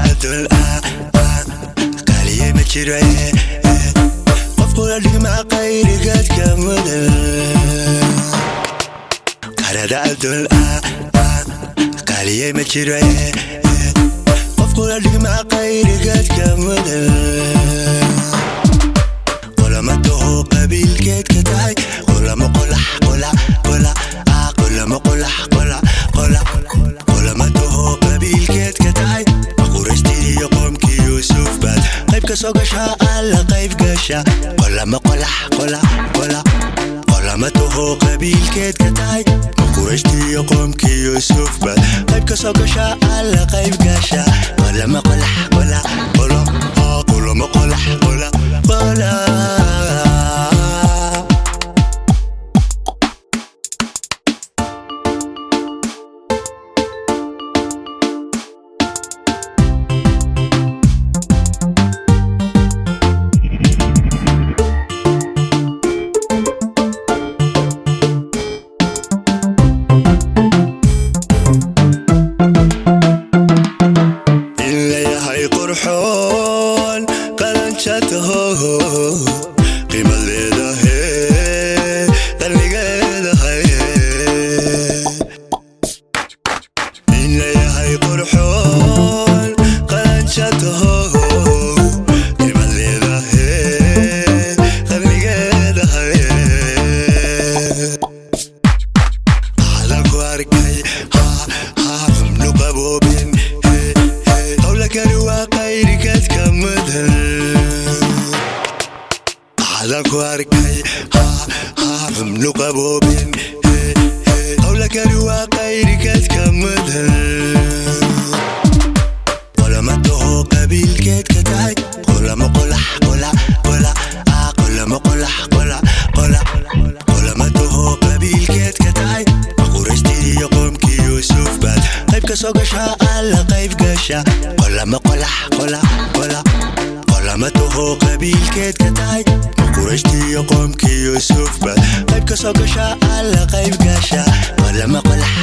adul qaliye ma jiro qof kula dhigma qayrigaad ka mudan qarada adul qaliye ma jiro qof kula dhigma qayrigaad ka mudan qolama toho qabiilkeed ka tahay qolama qolax qola qola qolama qolax qola qola qolama toho qabiilkeed ka tahay qurashtii qomkii Yuusuf baad qayb ka soo gashaa alla qayb gasha qolama qolax qola qola qolama toho qabiilkeed ka tahay qurashtii qomkii Yuusuf baad qayb ka soo gashaa alla qayb gasha qolama qolax qola qola qolama qolax qola qola قيمة ليدها قلقيدها إلا يهي قرحون قلنشته قيمة ليدها قلقيدها على كواركي نقبو بين قولك الواقعي ركات كمدن على كواركي نقبو بين قولك الواقعي ركات كمدن قولما toho qabiilkeed ka tahay qolama qolax qola qola qolama qolax qola qola qolama toho qabiilkeed ka tahay qurashtii qomkii Yuusuf baad qayb ka soo gashaa alla qayb gasha qolama qolax qola qola qolama toho qabiilkeed ka tahay qurashtii qomkii Yuusuf baad qayb ka soo gashaa alla qayb gasha qolama qolax